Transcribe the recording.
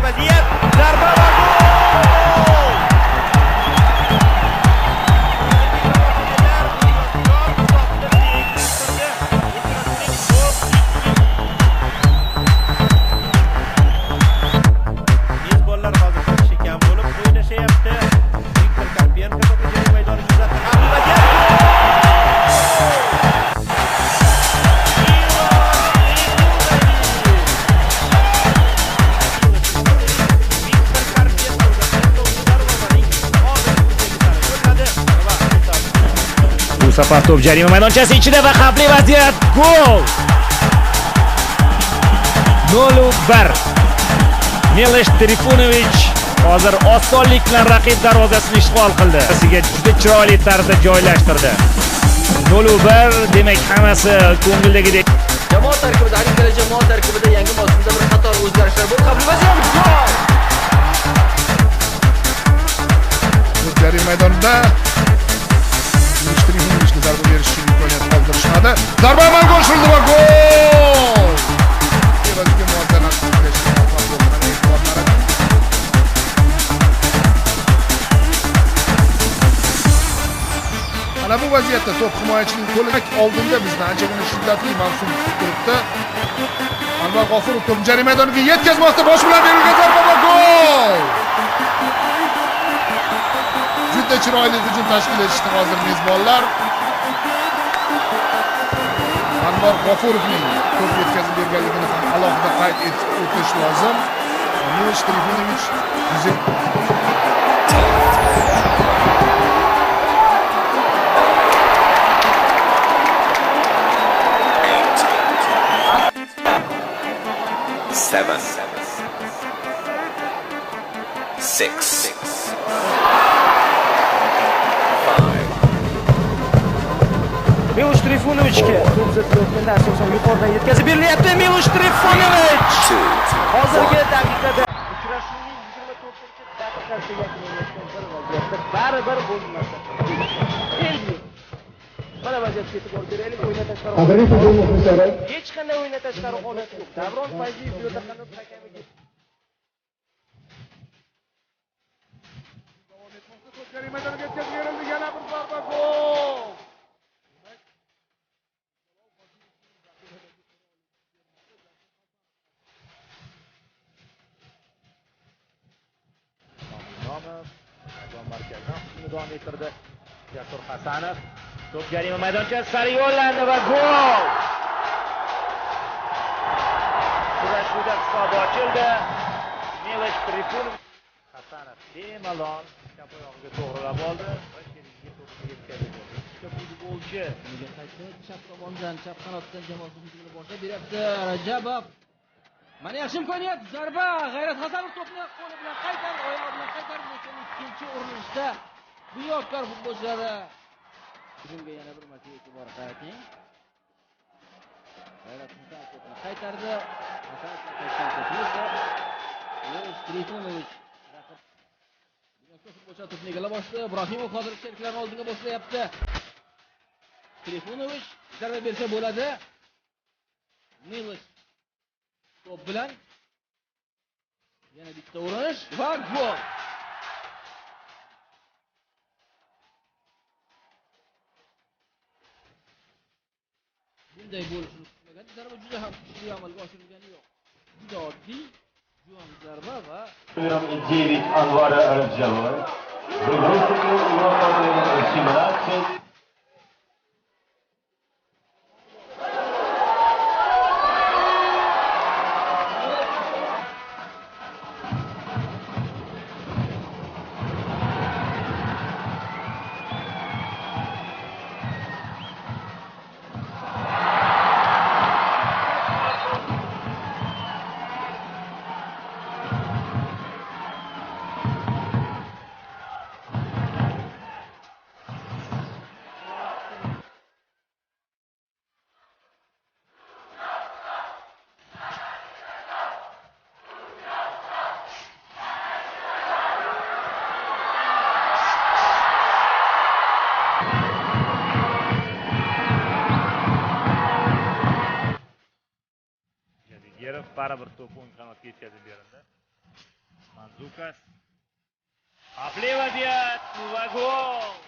vaziyat. Zarba va gol! Mezbonlar hozir kishi kam bo'lib o'ynashyapti. Viktor Karpienko to'pni jarima maydoniga uzatdi. Bu safar to'p jarima maydonchasi ichida va xavfli vaziyat. Gol! 0-1. Milosh Trifunovic hozir osonlik bilan raqib darvozasini ishg'ol qildi. Siga juda chiroyli tarzda joylashtirdi. 0-1 demak hammasi ko'ngildagidek. Jamoat tarkibida, har ikkala jamoat tarkibida yangi mavsumda bir qator o'zgarishlar bo'ldi. Xavfli vaziyat. Gol! Jarima maydonida Milosh Trifunovicga zarba berish uchun imkoniyat qoldirishmadi. Zarba amalga oshirildi va gol! Evaziga muvozanat tiklashga muvaffaq bo'lgan e'tiborlar. Mana bu vaziyatda to'p himoyachining qo'lida oldinda bizni anchagina shiddatli mavsum kutib turibdi. Anvar G'ofurov to'p jarima maydoniga yetkazmoqda, bosh bilan berilgan zarba va gol! Juda chiroyli hujum tashkil etishdi hozir mezbonlar. Anvar G'ofurovning to'p yetkazib berganligini ham alohida qayd etib o'tish lozim. Milosh Trifunovic Milosh Trifunovicga to'p uzatilayotganda asosan yuqoridan yetkazib berilyapti. Milosh Trifunovic hozirgi daqiqada uchrashuvning 24-daqiqasi yakunlanayotgan bir vaziyatda baribir bo'lmasa. Endi mana vaziyatga e'tibor beraylik. O'yindan tashqari hech qanday o'yindan tashqari holat yo'q. Davron Fayziyev bu yerda qanday hakamiga jarima maydoniga yetkazib berildi. Yana bir zarba gol! markazdan davom ettirdi. Jasur Hasanov to'p jarima maydonchasi sari yo'llandi va gol! Kurashuvda hisob ochildi. Milosh Trifunovic Hasanov bemalol chap oyog'iga to'g'rilab oldi va sherigiga to'pni yetkazdi. Ikkita futbolchi unga qaytdi. Chap tomondan, chap qanotdan jamoasi hujumini boshlab beryapti. Rajabov. Mana yaxshi imkoniyat. Zarba. G'ayrat Hasanov to'pni qo'li bilan qaytardi, oyog'i bilan qaytardi. Lekin ikkinchi urinishda bunyodkor futbolchilari hujumga yana bir marta e'tibor qarating. G'ayrat Hasanov to'pni qaytardi. Hasanov qaytgan to'pni esa Milosh Trifunovic raqib bunyodkor futbolchilar to'pni egallab boshladi. Ibrohimov hozir sheriklarning oldiga boshlayapti. Trifunovic zarba bersa bo'ladi. Milosh to'p bilan yana bitta urinish va gol. Bunday bo'lishini kutmagan. Zarba juda ham kuchli amalga oshirilgani yo'q. Juda oddiy, juvon zarba va 9 Anvar Rajabov. baribir to'p o'ng qanotga yetkazib berildi. Manzukas. Xavfli vaziyat va gol.